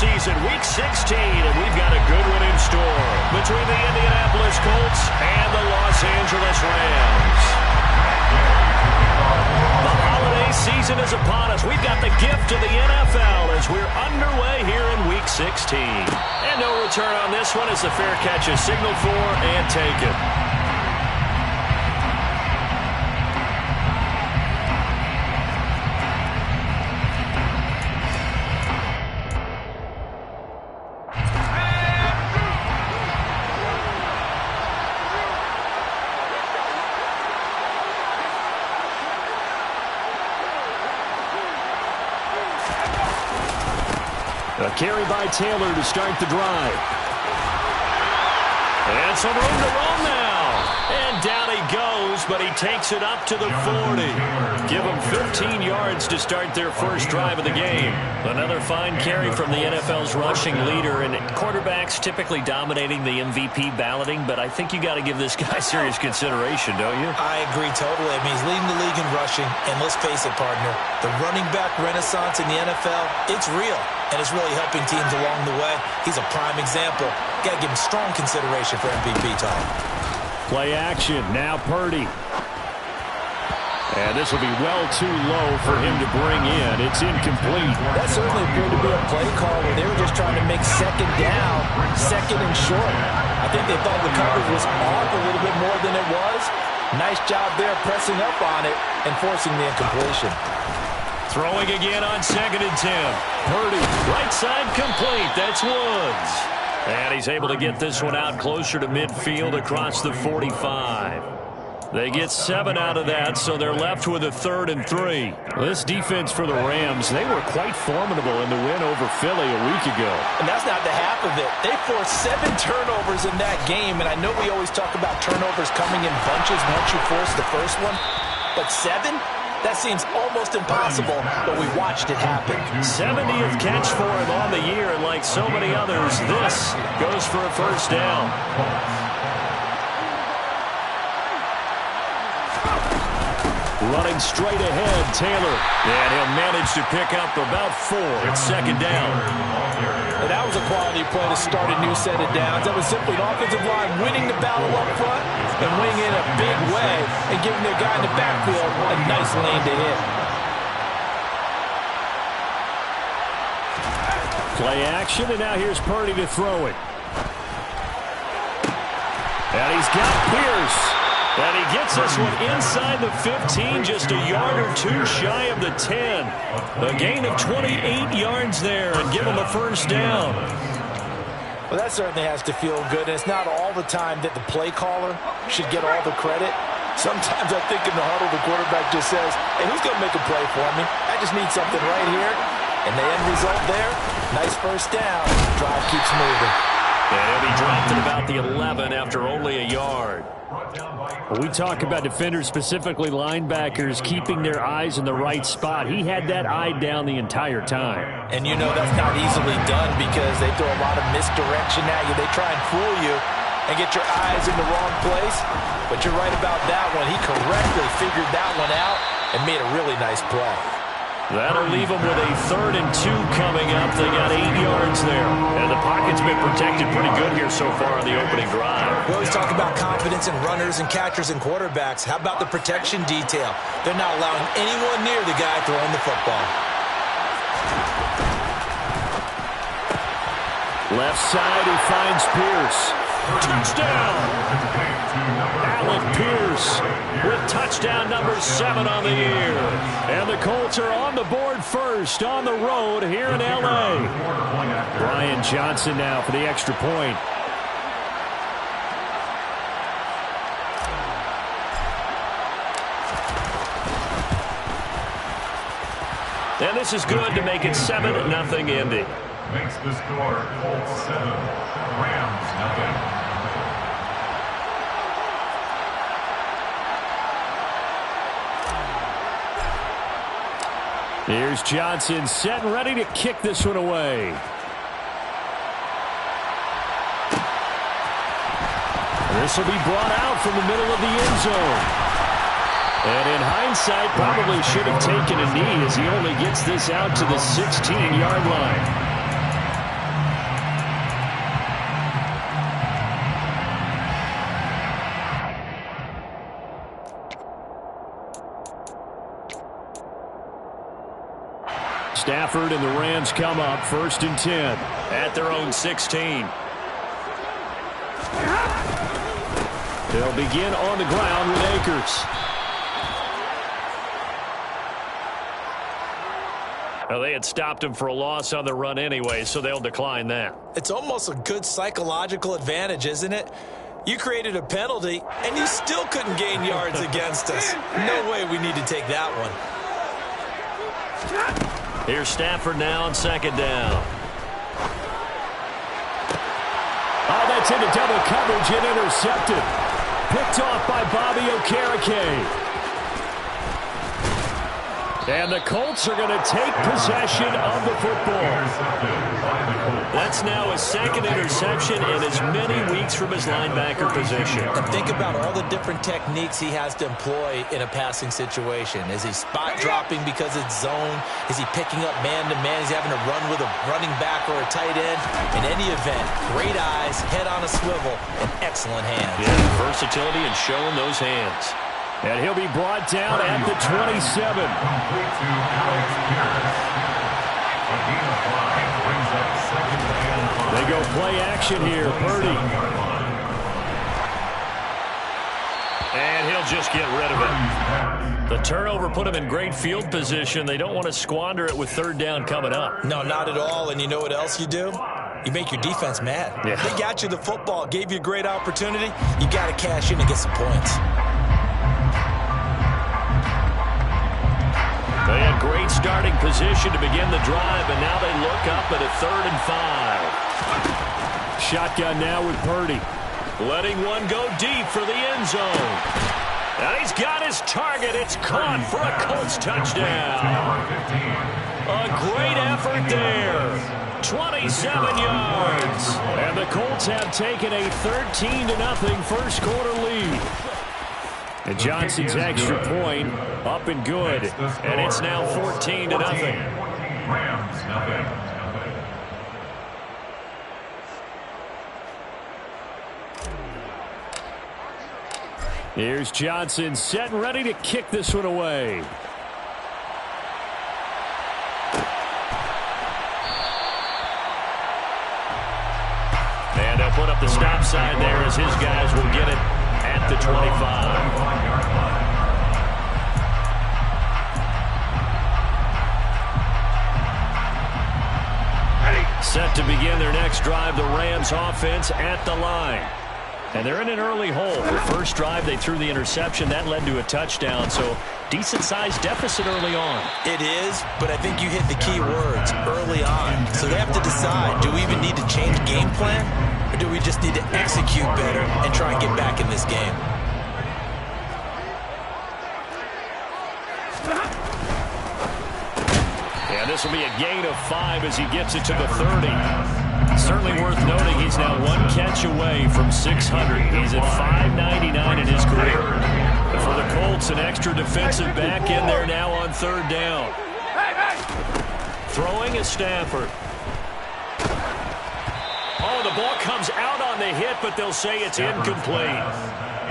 season, Week 16, and we've got a good one in store between the Indianapolis Colts and the Los Angeles Rams. The holiday season is upon us. We've got the gift of the NFL as we're underway here in Week 16. And no return on this one as the fair catch is signaled for and taken. A carry by Taylor to start the drive. And some room to run now. And down he goes, but he takes it up to the 40. Give him 15 yards to start their first drive of the game. Another fine carry from the NFL's rushing leader, and quarterbacks typically dominating the MVP balloting, but I think you got to give this guy serious consideration, don't you? I agree totally. I mean, he's leading the league in rushing, and let's face it, partner, the running back renaissance in the NFL, it's real, and it's really helping teams along the way. He's a prime example. Got to give him strong consideration for MVP talk. Play action. Now Purdy. And this will be well too low for him to bring in. It's incomplete. That certainly appeared to be a play call where they were just trying to make second down, second and short. I think they thought the coverage was off a little bit more than it was. Nice job there pressing up on it and forcing the incompletion. Throwing again on 2nd and 10. Purdy, right side complete. That's Woods. And he's able to get this one out closer to midfield across the 45. They get 7 out of that, so they're left with a 3rd and 3. This defense for the Rams, they were quite formidable in the win over Philly a week ago. And that's not the half of it. They forced 7 turnovers in that game, and I know we always talk about turnovers coming in bunches once you force the first one, but 7? That seems almost impossible, but we watched it happen. 70th catch for him on the year, and like so many others, this goes for a first down. Running straight ahead, Taylor. And he'll manage to pick up about 4 at 2nd down. And that was a quality play to start a new set of downs. That was simply an offensive line winning the battle up front and winning in a big way and giving their guy in the backfield a nice lane to hit. Play action, and now here's Purdy to throw it. And he's got Pierce. And he gets this one inside the 15, just a yard or 2 shy of the 10. A gain of 28 yards there and give him a first down. Well, that certainly has to feel good. And it's not all the time that the play caller should get all the credit. Sometimes I think in the huddle, the quarterback just says, hey, who's going to make a play for me? I just need something right here. And the end result there, nice first down. Drive keeps moving. And he'll be dropped at about the 11 after only a yard. We talk about defenders, specifically linebackers, keeping their eyes in the right spot. He had that eye down the entire time. And you know that's not easily done because they throw a lot of misdirection at you. They try and fool you and get your eyes in the wrong place. But you're right about that one. He correctly figured that one out and made a really nice play. That'll leave them with a 3rd and 2 coming up. They got 8 yards there. And the pocket's been protected pretty good here so far on the opening drive. We always talk about confidence in runners and catchers and quarterbacks. How about the protection detail? They're not allowing anyone near the guy throwing the football. Left side, he finds Pierce. Touchdown! Alec Pierce with touchdown number 7 on the year. And the Colts are on the board first on the road here in L.A. Brian Johnson now for the extra point. And this is good to make it 7-0 Indy. Makes the score Colts 7, Rams 0. Here's Johnson set and ready to kick this one away. This will be brought out from the middle of the end zone. And in hindsight, probably should have taken a knee as he only gets this out to the 16-yard line. Stafford and the Rams come up 1st and 10. At their own 16. They'll begin on the ground with Akers. Well, they had stopped him for a loss on the run anyway, so they'll decline that. It's almost a good psychological advantage, isn't it? You created a penalty, and you still couldn't gain yards against us. No way we need to take that one. Here's Stafford now on 2nd down. Oh, that's into double coverage and intercepted. Picked off by Bobby Okereke. And the Colts are going to take possession of the football. That's now his 2nd interception in as many weeks from his linebacker position. And think about all the different techniques he has to employ in a passing situation. Is he spot dropping because it's zone? Is he picking up man-to-man? Is he having to run with a running back or a tight end? In any event, great eyes, head on a swivel, and excellent hands. Yeah, versatility and showing those hands. And he'll be brought down at the 27. They go play action here. Purdy. And he'll just get rid of it. The turnover put him in great field position. They don't want to squander it with 3rd down coming up. No, not at all. And you know what else you do? You make your defense mad. Yeah. They got you the football, gave you a great opportunity. You got to cash in and get some points. They had great starting position to begin the drive, and now they look up at a 3rd and 5. Shotgun now with Purdy. Letting one go deep for the end zone. And he's got his target. It's caught for a Colts touchdown. A great effort there. 27 yards. And the Colts have taken a 13-0 first quarter lead. And Johnson's extra point up and good. And it's now 14-0. Rams, nothing. Here's Johnson set and ready to kick this one away. And they'll put up the stop sign there as his guys will get it at the 25. Set to begin their next drive, the Rams offense at the line. And they're in an early hole. The first drive, they threw the interception. That led to a touchdown, so decent-sized deficit early on. It is, but I think you hit the key words, early on. So they have to decide, do we even need to change game plan, or do we just need to execute better and try and get back in this game? And this will be a gain of 5 as he gets it to the 30. Certainly worth noting he's now one catch away from 600. He's at 599 in his career. But for the Colts, an extra defensive back in there now on 3rd down. Throwing is Stafford. Oh, the ball comes out on the hit, but they'll say it's incomplete.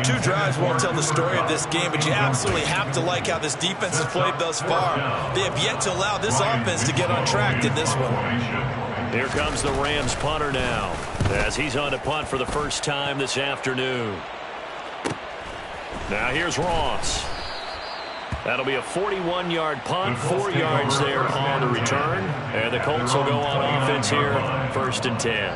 2 drives won't tell the story of this game, but you absolutely have to like how this defense has played thus far. They have yet to allow this offense to get on track in this one. Here comes the Rams punter now, as he's on to punt for the first time this afternoon. Now here's Ross. That'll be a 41-yard punt, 4 yards there on the return. And the Colts will go on offense here, 1st and 10.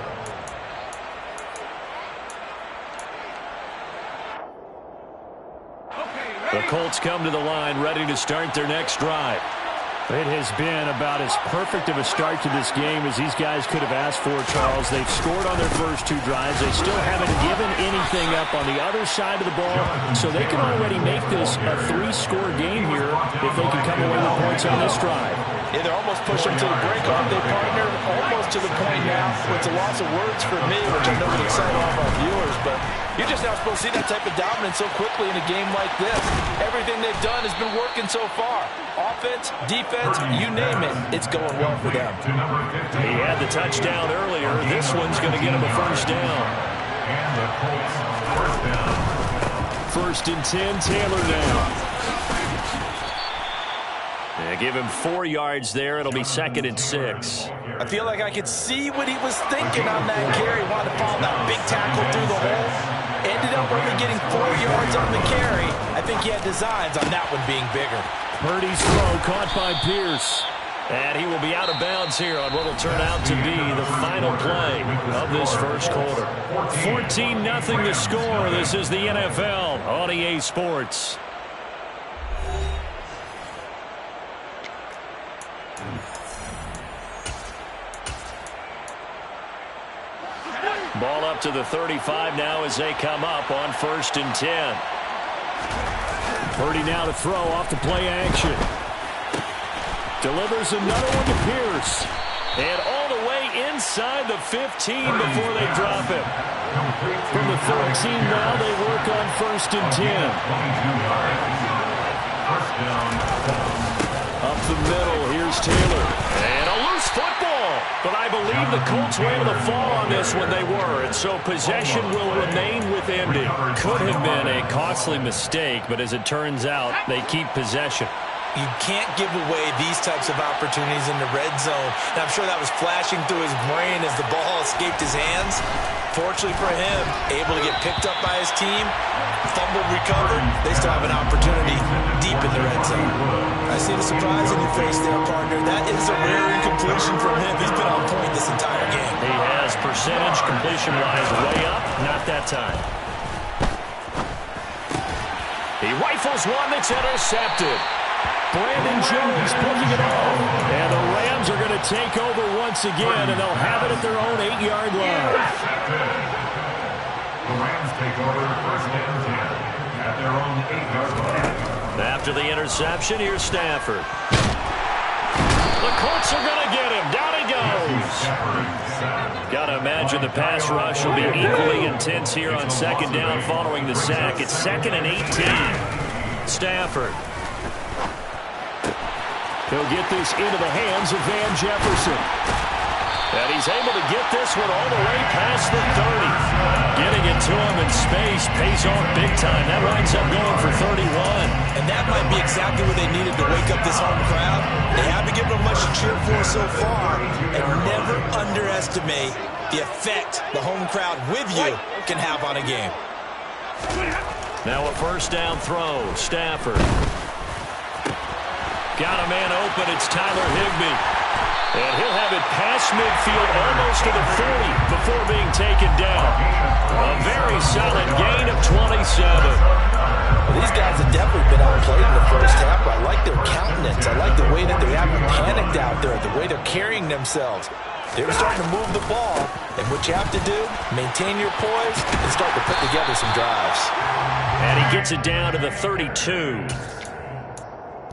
The Colts come to the line ready to start their next drive. It has been about as perfect of a start to this game as these guys could have asked for, Charles. They've scored on their first 2 drives. They still haven't given anything up on the other side of the ball, so they can already make this a 3-score game here if they can come away with points on this drive. Yeah, they're almost pushing to the break, aren't they, partner? Almost to the point now. It's a loss of words for me, which I know would excite all of our viewers, but you're just not supposed to see that type of dominance so quickly in a game like this. Everything they've done has been working so far. Offense, defense, you name it, it's going well for them. He had the touchdown earlier. This one's going to get him a first down. And the Colts, 1st down. 1st and 10, Taylor now. They give him 4 yards there. It'll be 2nd and 6. I feel like I could see what he was thinking on that carry. Wanted to follow that big tackle through the hole. Ended up only getting 4 yards on the carry. I think he had designs on that one being bigger. Purdy's throw caught by Pierce. And he will be out of bounds here on what will turn out to be the final play of this first quarter. 14-0 the score. This is the NFL on EA Sports. Ball up to the 35 now as they come up on 1st and 10. Purdy now to throw off the play action. Delivers another one to Pierce. And all the way inside the 15 before they drop him. From the 13 now they work on 1st and 10. Up the middle, here's Taylor. And a loose football. But I believe the Colts were able to fall on this when they were. And so possession will remain with Indy. Could have been a costly mistake, but as it turns out, they keep possession. You can't give away these types of opportunities in the red zone. And I'm sure that was flashing through his brain as the ball escaped his hands. Fortunately for him, able to get picked up by his team, fumbled, recovered. They still have an opportunity deep in the red zone. I see the surprise in your face there, partner. That is a rare incompletion from him. He's been on point this entire game. He has percentage completion-wise way up. Not that time. He rifles one that's intercepted. Brandon Jones picking it off. And the Rams are going to take over once again, and they'll have it at their own 8-yard line. The Rams take over 1st and 10 at their own 8-yard line. After the interception, here's Stafford. The Colts are going to get him. Down he goes. Got to imagine the pass rush will be equally intense here on 2nd down following the sack. It's 2nd and 18. Stafford. He'll get this into the hands of Van Jefferson. And he's able to get this one all the way past the 30. Getting it to him in space pays off big time. That winds up going for 31. And that might be exactly what they needed to wake up this home crowd. They haven't given them much to cheer for so far. And never underestimate the effect the home crowd with you can have on a game. Now a 1st down throw. Stafford. Got a man open. It's Tyler Higbee. And he'll have it past midfield almost to the 40 before being taken down. A very solid gain of 27. Well, these guys have definitely been outplayed in the first half. I like their countenance. I like the way that they haven't panicked out there, the way they're carrying themselves. They're starting to move the ball. And what you have to do, maintain your poise and start to put together some drives. And he gets it down to the 32.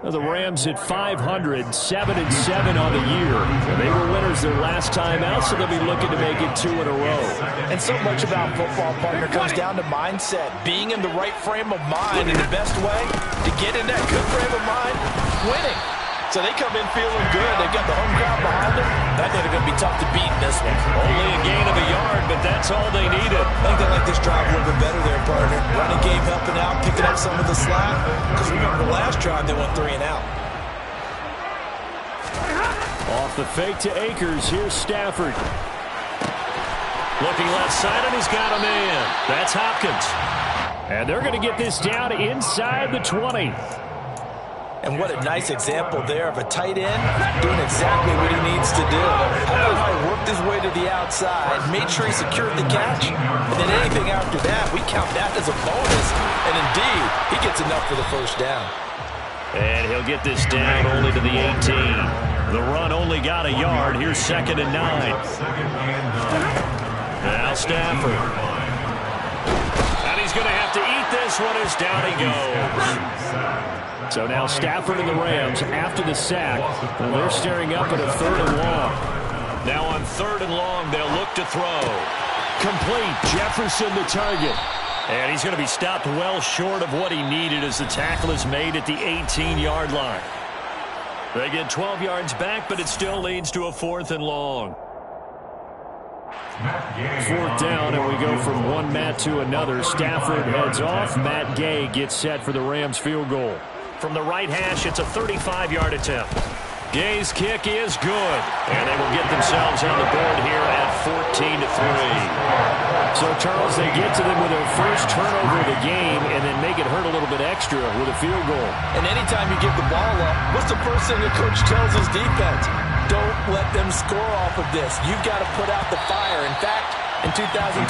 The Rams at 500, 7-7 on the year. They were winners their last time out, so they'll be looking to make it 2 in a row. And so much about football, partner, comes down to mindset. Being in the right frame of mind, and the best way to get in that good frame of mind, winning. So they come in feeling good. They've got the home crowd behind them. I think they're going to be tough to beat in this one. Only a gain of a yard, but that's all they needed. I think they like this drive a little bit better there, partner. Running game helping out, picking up some of the slack. Because remember, the last drive they went 3 and out. Off the fake to Akers. Here's Stafford. Looking left side, and he's got a man. That's Hopkins. And they're going to get this down inside the 20. And what a nice example there of a tight end doing exactly what he needs to do. How about how he worked his way to the outside, made sure he secured the catch, and then anything after that, we count that as a bonus. And indeed, he gets enough for the 1st down. And he'll get this down only to the 18. The run only got a yard. Here's 2nd and 9. Now Stafford. And he's going to have to eat this one as down he goes. So now Stafford and the Rams after the sack. And they're staring up at a 3rd and long. Now on 3rd and long, they'll look to throw. Complete. Jefferson the target. And he's going to be stopped well short of what he needed as the tackle is made at the 18-yard line. They get 12 yards back, but it still leads to a 4th and long. 4th down, and we go from one Matt to another. Stafford heads off. Matt Gay gets set for the Rams field goal. from the right hash. It's a 35-yard attempt. Gay's kick is good, and they will get themselves on the board here at 14-3. So, Charles, they get to them with their first turnover of the game and then make it hurt a little bit extra with a field goal. And anytime you give the ball up, what's the first thing the coach tells his defense? Don't let them score off of this. You've got to put out the fire. In fact, in 2021,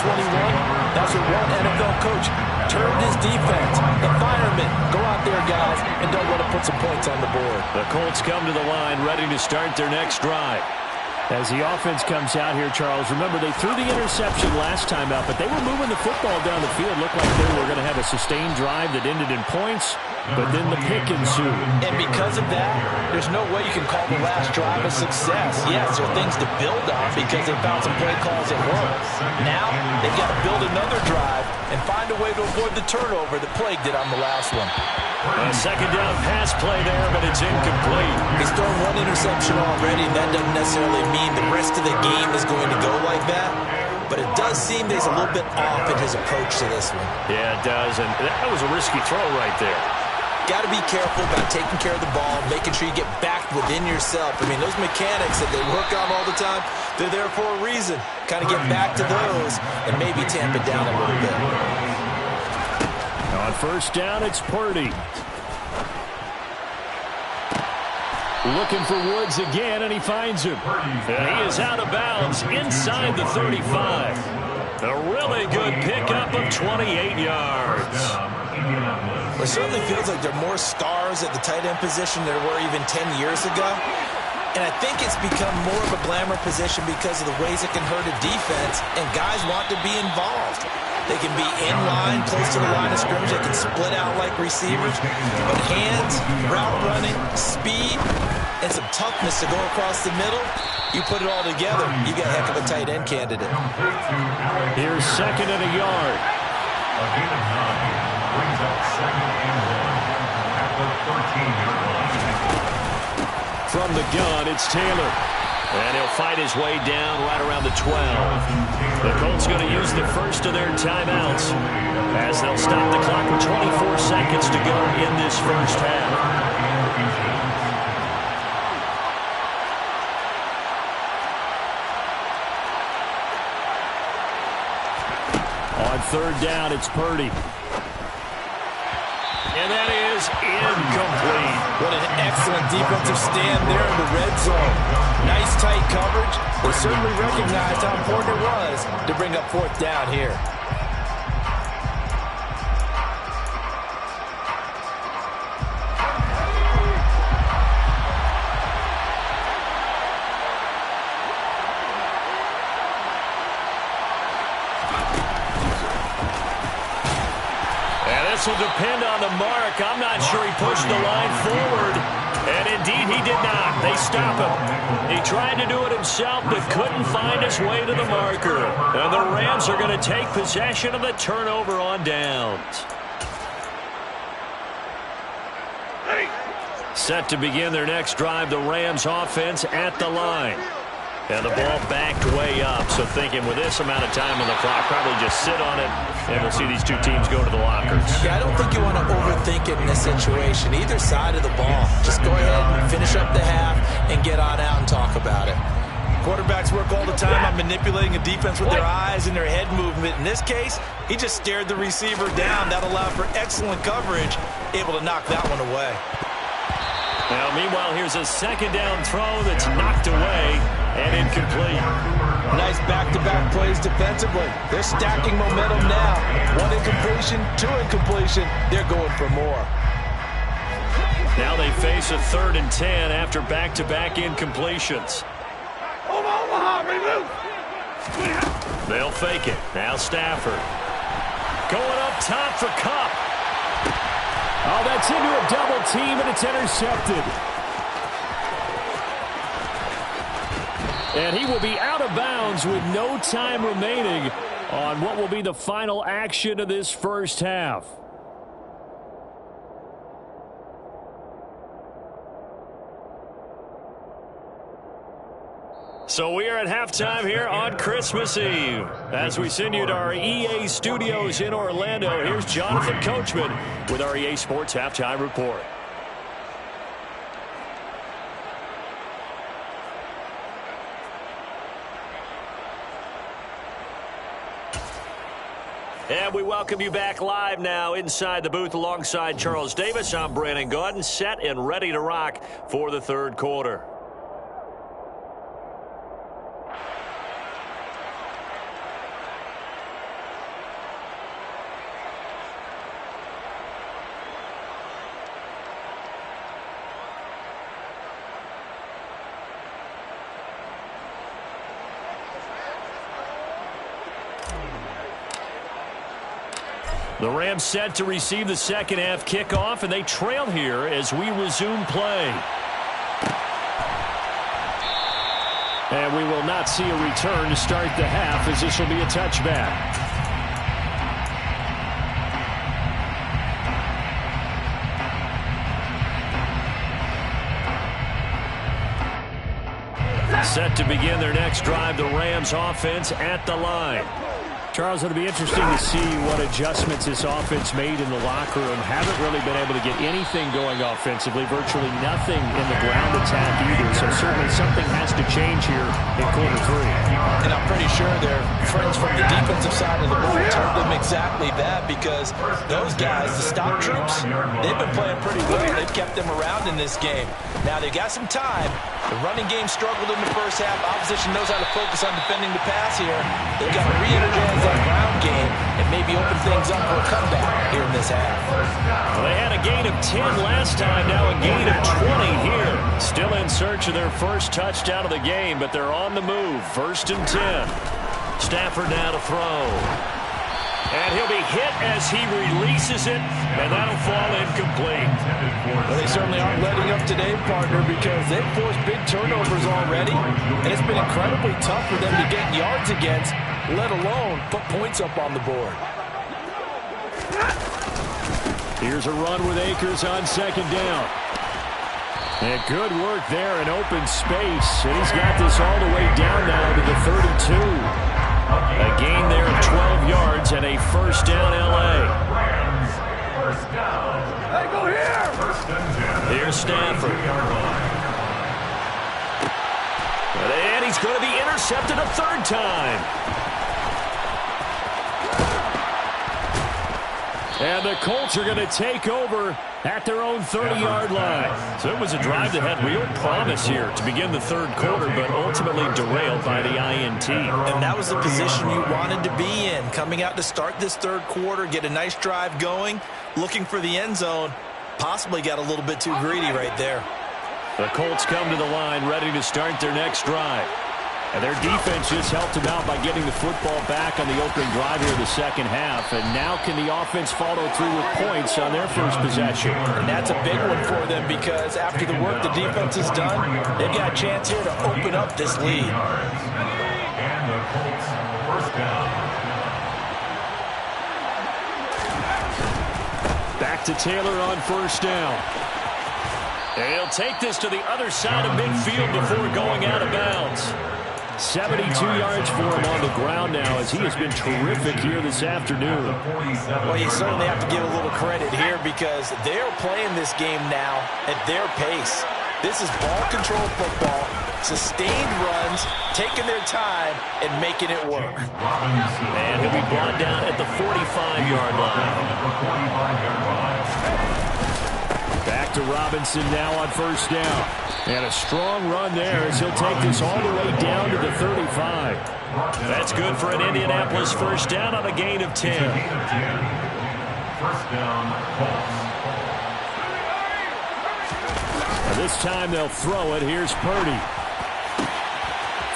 that's what one NFL coach turned his defense. The firemen, go out there, guys, and don't let them put some points on the board. The Colts come to the line ready to start their next drive. As the offense comes out here, Charles, remember they threw the interception last time out, but they were moving the football down the field. Looked like they were going to have a sustained drive that ended in points, but then the pick ensued. And because of that, there's no way you can call the last drive a success. Yes, there are things to build on because they found some play calls that work. Now, they've got to build another drive and find a way to avoid the turnover that plagued it on the last one. A second down pass play there, but it's incomplete. He's thrown one interception already. That doesn't necessarily mean the rest of the game is going to go like that. But it does seem there's a little bit off in his approach to this one. Yeah, it does. And that was a risky throw right there. Got to be careful about taking care of the ball, making sure you get back within yourself. I mean, those mechanics that they work on all the time, they're there for a reason. Kind of get back to those and maybe tamp it down a little bit. On first down, it's Purdy. Looking for Woods again, and he finds him. And he is out of bounds inside the 35. A really good pickup of 28 yards. It certainly feels like there are more stars at the tight end position than there were even 10 years ago. And I think it's become more of a glamour position because of the ways it can hurt a defense, and guys want to be involved. They can be in line, close to the line of scrimmage. They can split out like receivers. But hands, route running, speed, and some toughness to go across the middle, you put it all together, you got a heck of a tight end candidate. Here's second and a yard. A gain of 9 brings up 2nd and 1 at the 13-yard line. From the gun, it's Taylor. And he'll fight his way down right around the 12. The Colts going to use the first of their timeouts as they'll stop the clock with 24 seconds to go in this first half. On third down, it's Purdy. And that is incomplete. What an excellent defensive stand there in the red zone. Nice tight coverage. They certainly recognized how important it was to bring up fourth down here. This will depend on the mark. I'm not sure he pushed the line forward. And indeed, he did not. They stop him. He tried to do it himself, but couldn't find his way to the marker. And the Rams are going to take possession of the turnover on downs. Set to begin their next drive, the Rams offense at the line. And the ball backed way up. So thinking with this amount of time on the clock, probably just sit on it, and we'll see these two teams go to the lockers. Yeah, I don't think you want to overthink it in this situation. Either side of the ball. Just go ahead and finish up the half and get on out and talk about it. Quarterbacks work all the time on manipulating a defense with their eyes and their head movement. In this case, he just stared the receiver down. That allowed for excellent coverage, able to knock that one away. Now, meanwhile, here's a second down throw that's knocked away and incomplete. Nice back-to-back plays defensively. They're stacking momentum now. One incompletion, two incompletion. They're going for more. Now they face a 3rd and 10 after back-to-back incompletions. They'll fake it. Now Stafford. Going up top for Kupp. Oh, that's into a double team, and it's intercepted. And he will be out of bounds with no time remaining on what will be the final action of this first half. So we are at halftime here on Christmas Eve. As we send you to our EA studios in Orlando, here's Jonathan Coachman with our EA Sports Halftime Report. And we welcome you back live now inside the booth alongside Charles Davis. I'm Brandon Gaudin, set and ready to rock for the third quarter. The Rams set to receive the second half kickoff, and they trail here as we resume play. And we will not see a return to start the half, as this will be a touchback. Set to begin their next drive, the Rams offense at the line. Charles, it'll be interesting to see what adjustments this offense made in the locker room. Haven't really been able to get anything going offensively, virtually nothing in the ground attack either. So certainly something has to change here in quarter three. And I'm pretty sure their friends from the defensive side of the ball told them exactly that, because those guys, the stop troops, they've been playing pretty well. They've kept them around in this game. Now they've got some time. The running game struggled in the first half. Opposition knows how to focus on defending the pass here. They've got to re-energize that ground game and maybe open things up for a comeback here in this half. Well, they had a gain of 10 last time, now a gain of 20 here. Still in search of their first touchdown of the game, but they're on the move. 1st and 10. Stafford now to throw. And he'll be hit as he releases it, and that'll fall incomplete. Well, they certainly aren't letting up today, partner, because they've forced big turnovers already, and it's been incredibly tough for them to get yards against, let alone put points up on the board. Here's a run with Akers on second down. And good work there in open space, and he's got this all the way down now to the 32. A gain there of 12 yards and a first down, L.A. First down. Hey, go here! First and 10. Here's Stafford. And he's going to be intercepted a third time. And the Colts are going to take over at their own 30-yard line. So it was a drive that had real promise here to begin the third quarter, but ultimately derailed by the INT. And that was the position you wanted to be in, coming out to start this third quarter, get a nice drive going, looking for the end zone. Possibly got a little bit too greedy right there. The Colts come to the line ready to start their next drive. And their defense just helped them out by getting the football back on the opening drive here in the second half. And now can the offense follow through with points on their first possession? And that's a big one for them, because after the work the defense has done, they've got a chance here to open up this lead. And the Colts first down. Back to Taylor on first down. And he'll take this to the other side of midfield before going out of bounds. 72 yards for him on the ground now, as he has been terrific here this afternoon. Well, you certainly have to give a little credit here, because they're playing this game now at their pace. This is ball control football, sustained runs, taking their time and making it work. And he'll be brought down at the 45-yard line. Back to Robinson now on first down. And a strong run there as he'll take this all the way down to the 35. That's good for an Indianapolis first down on a gain of 10. First down, Colts. And this time they'll throw it. Here's Purdy.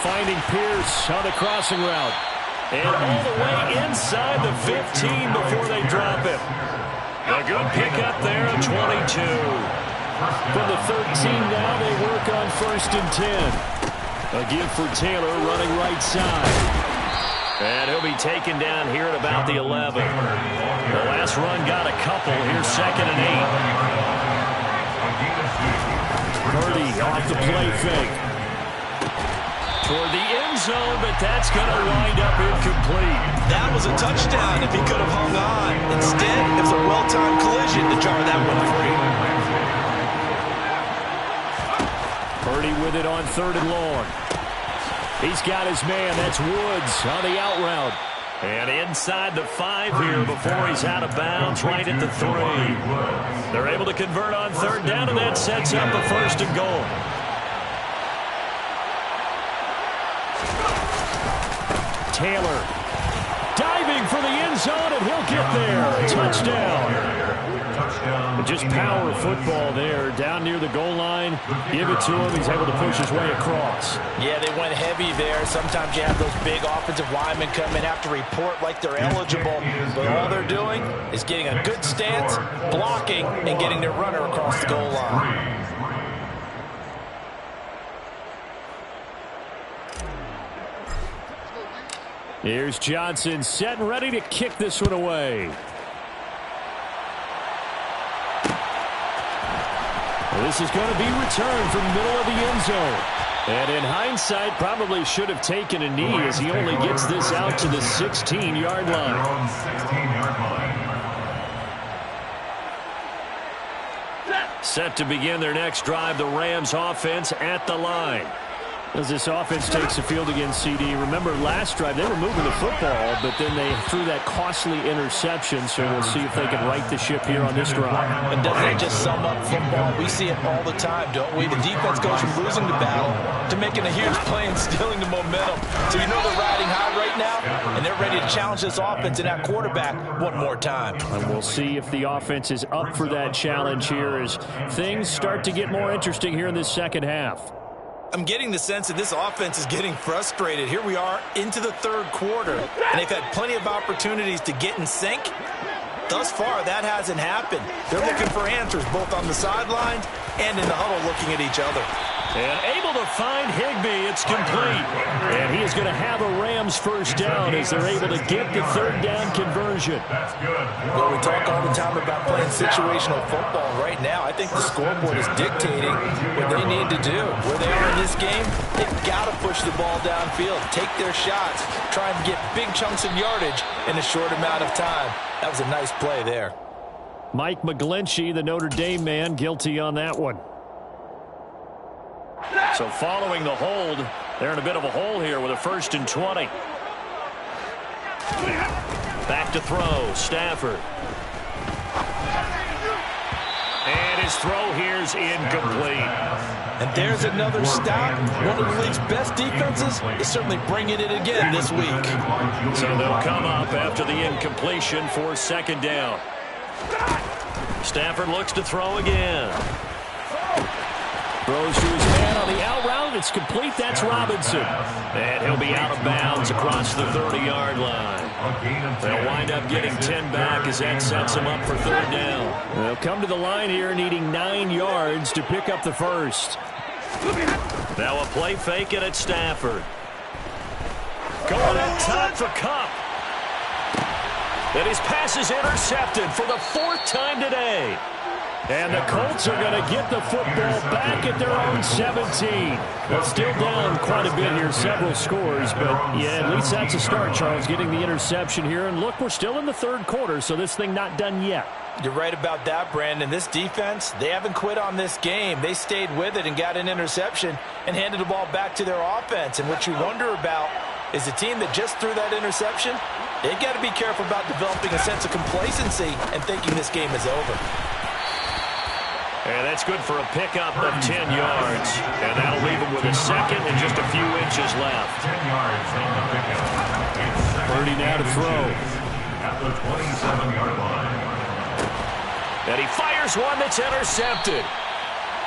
Finding Pierce on the crossing route. And all the way inside the 15 before they drop him. A good pickup there at 22. From the 13 now, they work on 1st and 10. A give for Taylor running right side. And he'll be taken down here at about the 11. The last run got a couple. Here's 2nd and 8. Purdy off the play fake. Toward the end zone, but that's going to wind up incomplete. That was a touchdown if he could have hung on. Instead, it was a well-timed collision to jar that one free. Purdy with it on 3rd and long. He's got his man. That's Woods on the out route. And inside the 5 here before he's out of bounds, right at the 3. They're able to convert on 3rd down, and that sets up a 1st and goal. Taylor diving for the end zone, and he'll get there. Touchdown. Just power football there, down near the goal line. Give it to him. He's able to push his way across. Yeah, they went heavy there. Sometimes you have those big offensive linemen come in, have to report like they're eligible, but all they're doing is getting a good stance, blocking, and getting their runner across the goal line. Here's Johnson set and ready to kick this one away. This is going to be returned from the middle of the end zone. And in hindsight, probably should have taken a knee as he only gets this out to the 16-yard line. Set to begin their next drive, the Rams offense at the line. As this offense takes the field against CD, remember last drive they were moving the football, but then they threw that costly interception, so we'll see if they can right the ship here on this drive. And doesn't that just sum up football? We see it all the time, don't we? The defense goes from losing the battle to making a huge play and stealing the momentum. So you know they're riding high right now, and they're ready to challenge this offense and that quarterback one more time. And we'll see if the offense is up for that challenge here as things start to get more interesting here in this second half. I'm getting the sense that this offense is getting frustrated. Here we are into the 3rd quarter, and they've had plenty of opportunities to get in sync. Thus far, that hasn't happened. They're looking for answers both on the sidelines and in the huddle looking at each other. And able to find Higbee. It's complete. And he is going to have a Rams 1st down as they're able to get the 3rd down conversion. That's good. Well, we talk all the time about playing situational football. Right now, I think the scoreboard is dictating what they need to do. Where they are in this game, they've got to push the ball downfield, take their shots, try and get big chunks of yardage in a short amount of time. That was a nice play there. Mike McGlinchey, the Notre Dame man, guilty on that one. So following the hold, they're in a bit of a hole here with a 1st and 20. Back to throw, Stafford. And his throw here's incomplete. And there's another stop. One of the league's best defenses is certainly bringing it again this week. So they'll come up after the incompletion for 2nd down. Stafford looks to throw again. Throws to his man on the out route. It's complete. That's Robinson. And he'll be out of bounds across the 30-yard line. They'll wind up getting 10 back as that sets them up for 3rd down. They'll come to the line here needing 9 yards to pick up the 1st. Now a play fake it at Stafford. Going up top for Kupp. And his pass is intercepted for the 4th time today. And the Colts are going to get the football back at their own 17. Well, still down quite a bit here, several scores, but yeah, at least that's a start, Charles, getting the interception here. And look, we're still in the 3rd quarter, so this thing not done yet. You're right about that, Brandon. This defense, they haven't quit on this game. They stayed with it and got an interception and handed the ball back to their offense. And what you wonder about is the team that just threw that interception, they've got to be careful about developing a sense of complacency and thinking this game is over. And that's good for a pickup of 10 yards. And that'll leave him with a 2nd and just a few inches left. 10 yards on the pickup. Purdy now to throw. At the 27-yard line. And he fires one that's intercepted.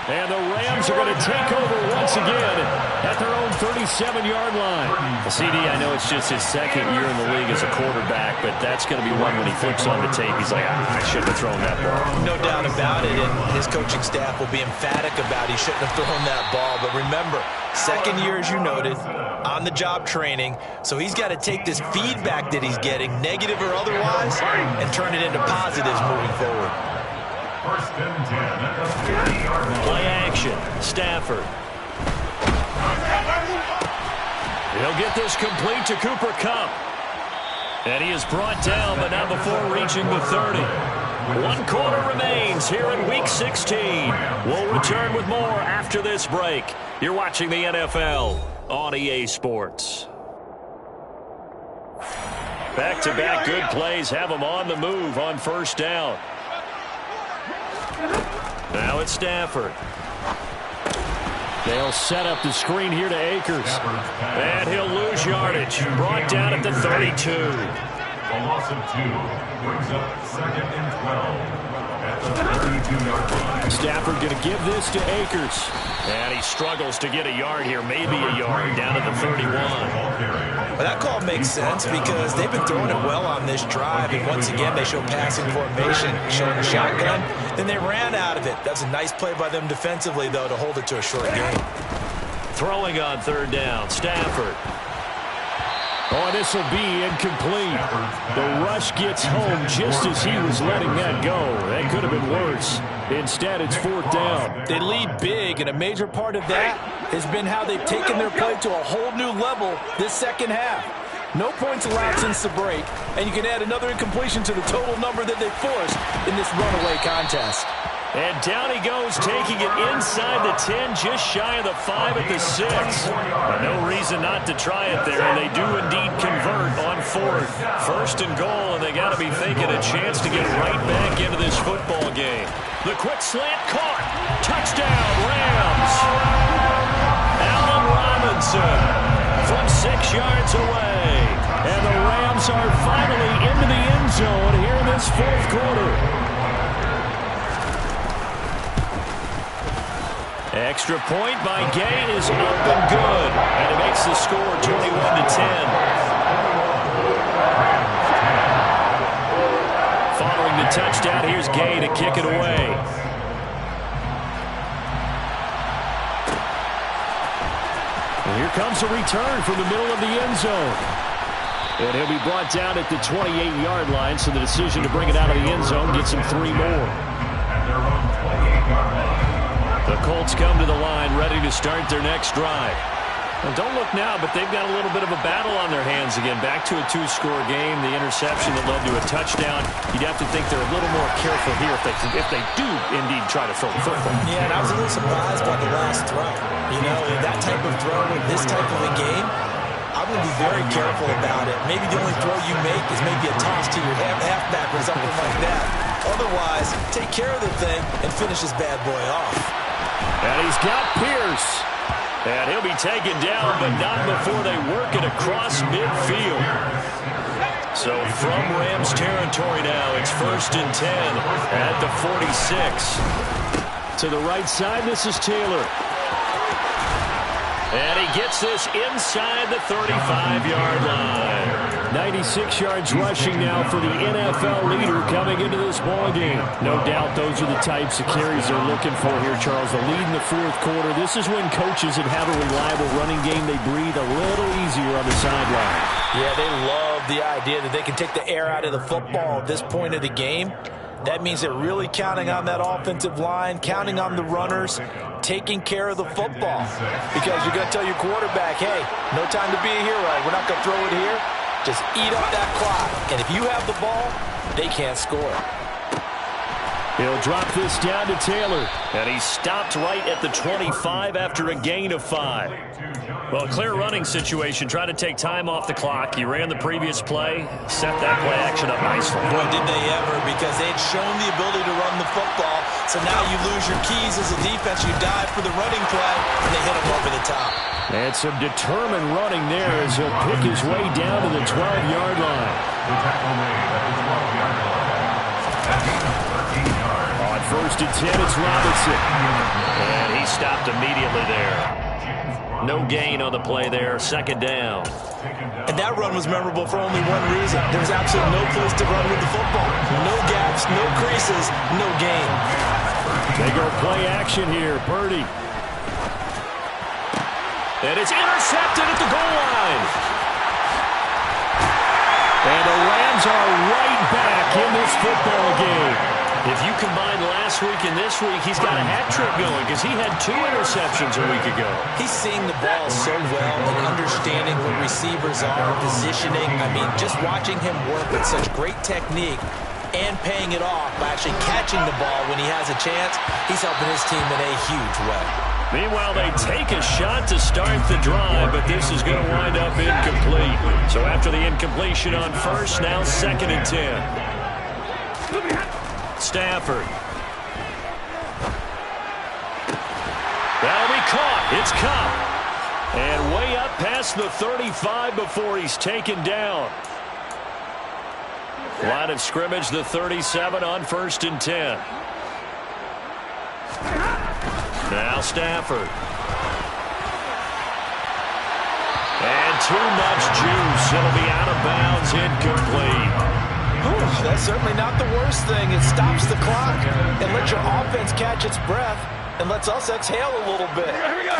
And the Rams are going to take over once again at their own 37-yard line. CD, I know it's just his 2nd year in the league as a quarterback, but that's going to be one when he flips on the tape. He's like, I shouldn't have thrown that ball. No doubt about it, and his coaching staff will be emphatic about he shouldn't have thrown that ball. But remember, 2nd year, as you noted, on-the-job training, so he's got to take this feedback that he's getting, negative or otherwise, and turn it into positives moving forward. 1st and 10 at the 30-yard line. Play action. Stafford. He'll get this complete to Cooper Kupp. And he is brought down, but not before reaching the 30. 1 quarter remains here in Week 16. We'll return with more after this break. You're watching the NFL on EA Sports. Back-to-back good plays have them on the move on first down. Now it's Stafford. They'll set up the screen here to Akers. And he'll lose yardage. Brought down at the 32. A loss of 2 brings up 2nd and 12 at the 32-yard line. Stafford going to give this to Akers. And he struggles to get a yard here, maybe a yard, down at the 31. Well, that call makes sense because they've been throwing it well on this drive, and once again they show passing formation, showing a shotgun. Then they ran out of it. That's a nice play by them defensively, though, to hold it to a short game. Throwing on third down, Stafford. Oh, this will be incomplete. The rush gets home just as he was letting that go. That could have been worse. Instead, it's fourth down. They lead big, and a major part of that has been how they've taken their play to a whole new level this second half. No points allowed since the break, and you can add another incompletion to the total number that they forced in this runaway contest. And down he goes, taking it inside the 10, just shy of the 5 at the 6. But no reason not to try it there, and they do indeed convert on fourth. First and goal, and they got to be thinking a chance to get right back into this football game. The quick slant caught. Touchdown, Rams. Allen Robinson from 6 yards away. And the Rams are finally into the end zone here in this fourth quarter. Extra point by Gay is up and good. And it makes the score 21-10. Following the touchdown, here's Gay to kick it away. And here comes a return from the middle of the end zone. And he'll be brought down at the 28-yard line, so the decision to bring it out of the end zone gets him 3 more. The Colts come to the line ready to start their next drive. Well, don't look now, but they've got a little bit of a battle on their hands again. Back to a 2-score game. The interception that led to a touchdown. You'd have to think they're a little more careful here if they do indeed try to throw the football. Yeah, and I was a little surprised by the last throw. You know, that type of throw in this type of a game, I'm going to be very careful about it. Maybe the only throw you make is maybe a toss to your halfback or something like that. Otherwise, take care of the thing and finish this bad boy off. And he's got Pierce. And he'll be taken down, but not before they work it across midfield. So from Rams territory now, it's 1st and 10 at the 46. To the right side, this is Taylor. And he gets this inside the 35-yard line. 96 yards rushing now for the NFL leader coming into this ballgame. No doubt those are the types of carries they're looking for here, Charles. The lead in the fourth quarter. This is when coaches that have a reliable running game, they breathe a little easier on the sideline. Yeah, they love the idea that they can take the air out of the football at this point of the game. That means they're really counting on that offensive line, counting on the runners, taking care of the football. Because you're going to tell your quarterback, hey, no time to be a hero. We're not going to throw it here. Just eat up that clock. And if you have the ball, they can't score. He'll drop this down to Taylor. And he stopped right at the 25 after a gain of 5. Well, clear running situation. Try to take time off the clock. You ran the previous play, set that play action up nicely. Boy, did they ever, because they'd shown the ability to run the football. So now you lose your keys as a defense. You dive for the running play, and they hit him over the top. And some determined running there as he'll pick his way down to the 12-yard line. The tackle made at the 12-yard line. On 1st and 10, it's Robinson. And he stopped immediately there. No gain on the play there. 2nd down. And that run was memorable for only one reason. There was absolutely no place to run with the football. No gaps, no creases, no gain. They go play action here. Purdy. And it's intercepted at the goal line. And the Rams are right back in this football game. If you combine last week and this week, he's got a hat trick going because he had 2 interceptions a week ago. He's seeing the ball so well and understanding where receivers are, positioning. I mean, just watching him work with such great technique and paying it off by actually catching the ball when he has a chance, he's helping his team in a huge way. Meanwhile, they take a shot to start the drive, but this is going to wind up incomplete. So after after the incompletion on first. Now 2nd and 10. Stafford. That'll be caught. It's Cup. And way up past the 35 before he's taken down. Line of scrimmage, the 37 on 1st and 10. Now Stafford. And too much juice. It'll be out of bounds, incomplete. That's certainly not the worst thing. It stops the clock and lets your offense catch its breath and lets us exhale a little bit.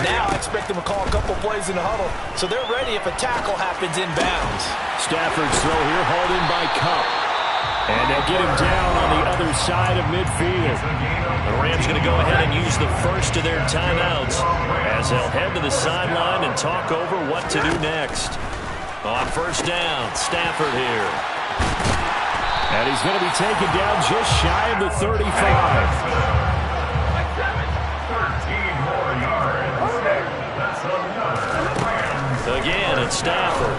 Now I expect them to call a couple plays in the huddle, so they're ready if a tackle happens inbounds. Stafford's throw here hauled in by Cup. And they'll get him down on the other side of midfield. The Rams going to go ahead and use the first of their timeouts as they'll head to the sideline and talk over what to do next. On 1st down, Stafford here. And he's going to be taken down just shy of the 35. 13 more yards. That's another. Again, it's Stafford.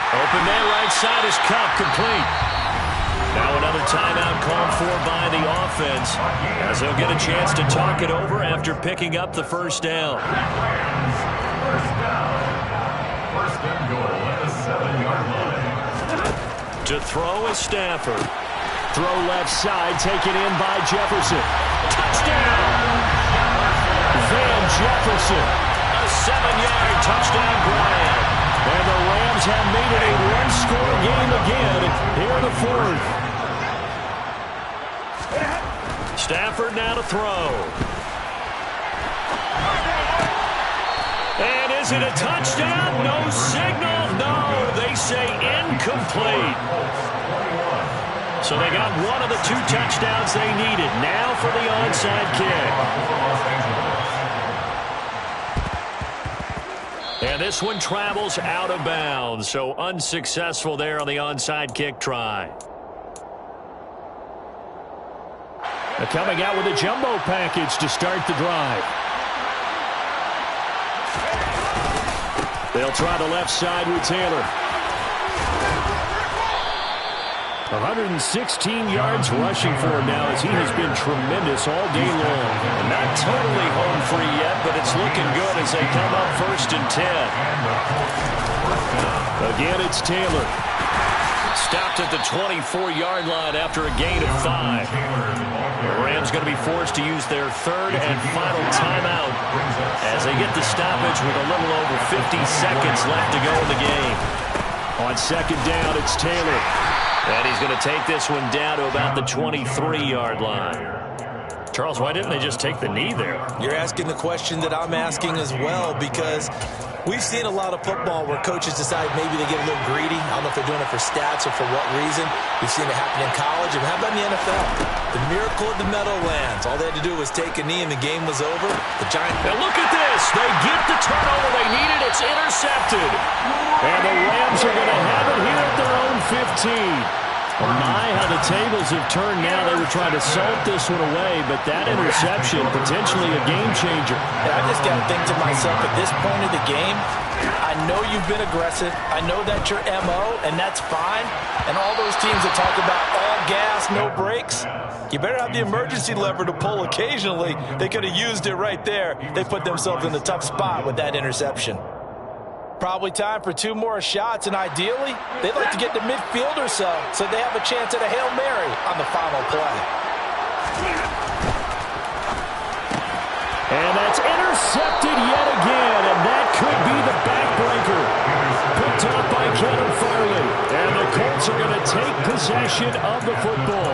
Open man right side is Cup, complete. Now another timeout called for by the offense as they'll get a chance to talk it over after picking up the 1st down. First down. 1st and goal at the 7-yard line. To throw is Stafford. Throw left side, taken in by Jefferson. Touchdown! Van Jefferson. A 7-yard touchdown grab. And the Rams have made it a one-score game again here in the 4th. Stafford now to throw. And is it a touchdown? No signal. No, they say incomplete. So they got one of the 2 touchdowns they needed. Now for the onside kick. And this one travels out of bounds, so unsuccessful there on the onside kick try. They're coming out with a jumbo package to start the drive. They'll try the left side with Taylor. 116 yards rushing for him now as he has been tremendous all day long. And not totally home free yet, but it's looking good as they come up 1st and 10. Again, it's Taylor. Stopped at the 24-yard line after a gain of 5. The Rams going to be forced to use their 3rd and final timeout as they get the stoppage with a little over 50 seconds left to go in the game. On 2nd down, it's Taylor. And he's going to take this one down to about the 23-yard line. Charles, why didn't they just take the knee there? You're asking the question that I'm asking as well, because we've seen a lot of football where coaches decide maybe they get a little greedy. I don't know if they're doing it for stats or for what reason. We've seen it happen in college. And how about in the NFL? The miracle of the Meadowlands. All they had to do was take a knee and the game was over. The Giants. Now look at this. They get the turnover they needed. It's intercepted. And the Rams are going to have it here at their own 15. Oh my, how the tables have turned now. They were trying to salt this one away, but that interception, potentially a game changer. And I just got to think to myself, at this point of the game, I know you've been aggressive. I know that's your MO, and that's fine. And all those teams that talk about all gas, no brakes, you better have the emergency lever to pull occasionally. They could have used it right there. They put themselves in a tough spot with that interception. Probably time for 2 more shots, and ideally, they'd like to get to midfield or so they have a chance at a Hail Mary on the final play. And that's intercepted yet again, and that could be the backbreaker. Picked up by Kevin Farley, and the Colts are going to take possession of the football.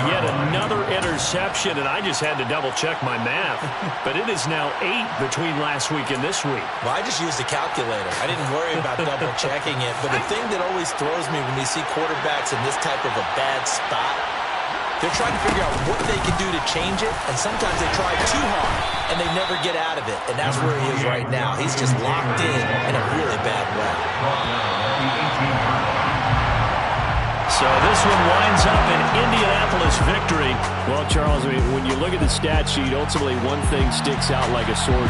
Yet another interception, and I just had to double-check my math. But it is now 8 between last week and this week. Well, I just used a calculator. I didn't worry about double-checking it. But the thing that always throws me when we see quarterbacks in this type of a bad spot, they're trying to figure out what they can do to change it, and sometimes they try too hard, and they never get out of it. And that's where he is right now. He's just locked in a really bad way. So this one winds up an Indianapolis victory. Well, Charles, I mean, when you look at the stat sheet, ultimately one thing sticks out like a sore